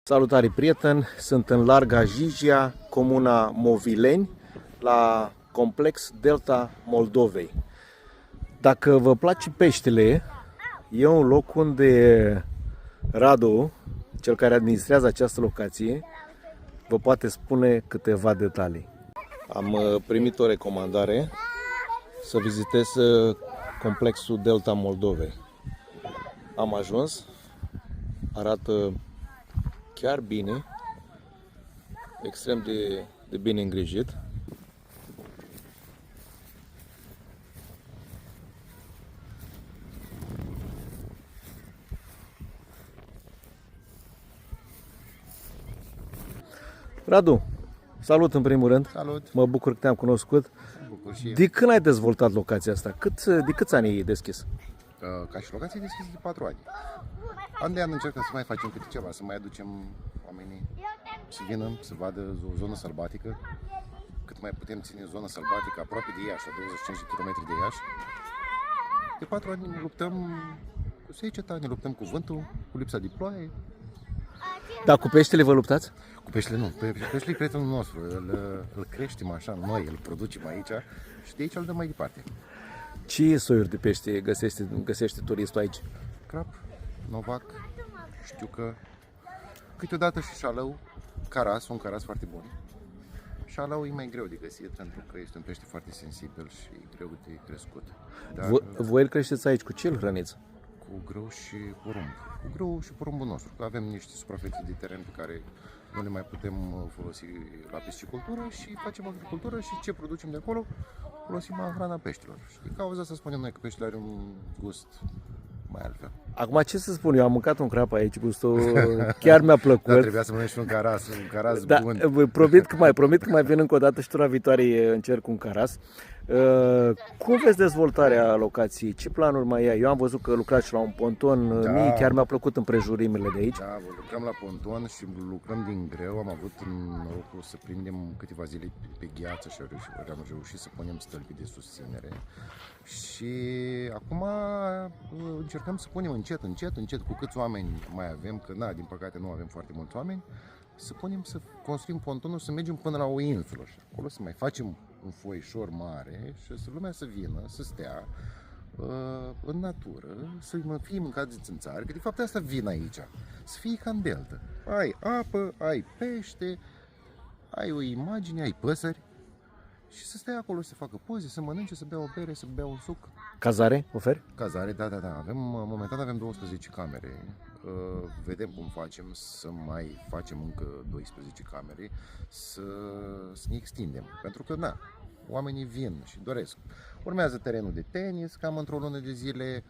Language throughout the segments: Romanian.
Salutare prieteni, sunt în Larga Jijia, comuna Movileni, la complex Delta Moldovei. Dacă vă place peștele, e un loc unde Radu, cel care administrează această locație, vă poate spune câteva detalii. Am primit o recomandare să vizitez complexul Delta Moldovei. Am ajuns, arată chiar bine, extrem de bine îngrijit. Radu, salut în primul rând. Salut! Mă bucur că te-am cunoscut. Bucur și eu. De când ai dezvoltat locația asta? De câți ani ai deschis? Ca și locație e deschisă de 4 ani. An de an încercăm să mai facem câte ceva, să mai aducem oamenii să vină, să vadă o zonă sălbatică, cât mai putem ține zona sălbatică aproape de Iași, la 25 de km de Iași. De 4 ani ne luptăm cu seceta, ne luptăm cu vântul, cu lipsa de ploaie. Dar cu peștele vă luptați? Cu peștele nu, peștele e prietenul nostru, îl creștem așa noi, îl producem aici și de aici îl dăm mai departe. Ce soiuri de pește găsește turistul aici? Crap, novac, știucă, câteodată și șalău, caras, un caras foarte bun. Șalău e mai greu de găsit pentru că este un pește foarte sensibil și greu de crescut. Dar Voi îl creșteți aici, cu ce îl hrăniți? cu grâu și porumb. Cu grâu și porumbul nostru, că avem niște suprafețe de teren pe care nu le mai putem folosi la piscicultură și facem agricultură și ce producem de acolo folosim la hrana peștilor. Și din cauza asta spunem noi că peștele are un gust mai altfel. Acum ce să spun, eu am mâncat un crap aici, gustul chiar mi-a plăcut. Da, trebuia să mănânci un caras Da, bun. promit că mai vin încă o dată și tura viitoare încerc un caras. Cum vezi dezvoltarea locației? Ce planuri mai ai? Eu am văzut că lucrați și la un ponton, Da. mie chiar mi-a plăcut împrejurimile de aici. Da, lucrăm la ponton și lucrăm din greu. Am avut norocul să prindem câteva zile pe gheață și am reușit să punem stâlpi de susținere. Și acum încercăm să punem încet, cu câți oameni mai avem, că din păcate nu avem foarte mulți oameni, să construim pontonul, să mergem până la o insulă și acolo să mai facem un foișor mare și să lumea să vină, să stea în natură, să fie mâncați de țânțari, că de fapt asta vin aici, să fie ca în delta. Ai apă, ai pește, ai o imagine, ai păsări și să stai acolo, să facă poze, să mănânce, să bea o bere, să bea un suc. Cazare oferi? Cazare, da. Momentan avem 12 camere. Vedem cum facem să mai facem încă 12 camere, să ne extindem. Pentru că, oamenii vin și doresc. Urmează terenul de tenis, cam într-o lună de zile.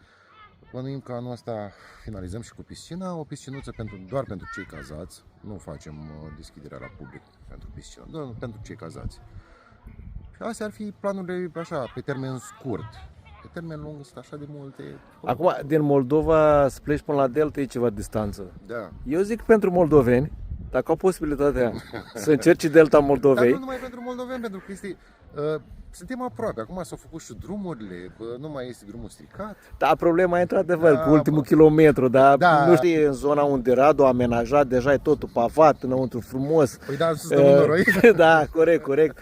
Plănuim că anul ăsta finalizăm și cu piscina, o piscinuță doar pentru cei cazați. Nu facem deschiderea la public pentru piscină, doar pentru cei cazați. Și astea ar fi planurile așa, pe termen scurt. Pe termen lung sunt așa de multe. Acum, din Moldova să pleci până la Delta e ceva distanță. Da. Eu zic pentru moldoveni, dacă au posibilitatea să încerci Delta Moldovei. Dar nu numai pentru moldoveni, pentru că suntem aproape. Acum s-au făcut și drumurile, nu mai este drumul stricat. Da, problema e într-adevăr cu ultimul kilometru, dar Da. nu știi, în zona unde Radu a amenajat, deja e totul pavat, înăuntru frumos. Păi da, să stăm noroi. Da, corect.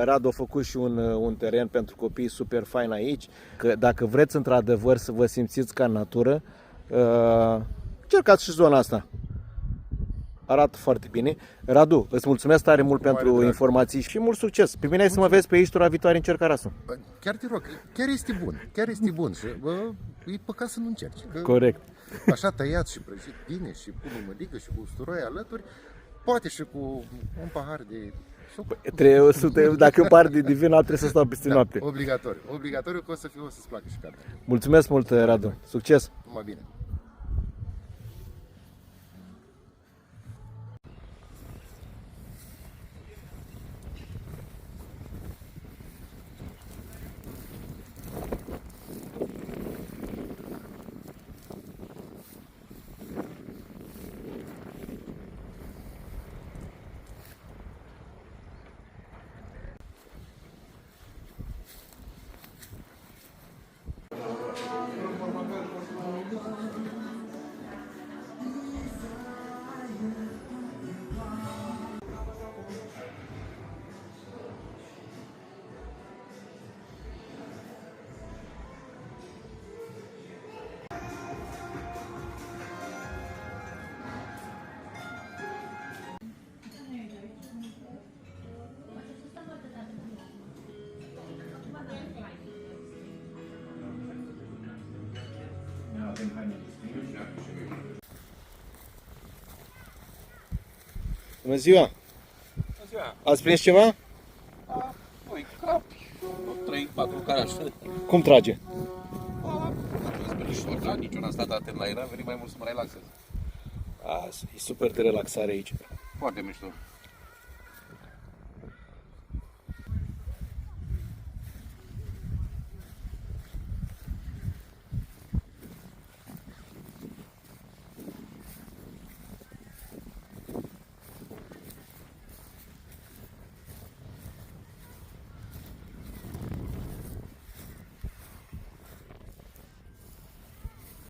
Radu a făcut și un teren pentru copii super fain aici. Că dacă vreți într-adevăr să vă simțiți ca în natură, încercați și zona asta. Arată foarte bine. Radu, îți mulțumesc tare mult pentru drag. Informații și mult succes. Pe mine să mă vezi pe aici tura viitoare în Cercarasul. Chiar te rog, chiar este bun și e păcat să nu încerci. Corect. Așa tăiat și prăjit bine și cu mămăligă și cu usturoi alături, poate și cu un pahar de suc. Dacă e un par de divin, trebuie să stau peste noapte. Obligatoriu că o să-ți placă și cartea. Mulțumesc mult, Radu. Succes! Numai bine. avem haine de schimb. Bună ziua! Ați prins ceva? Păi, crapi, 3-4 carași. Cum trage? Nici n-am stat atent la el, am venit mai mult să mă relaxez. E super de relaxare aici. Foarte mișto.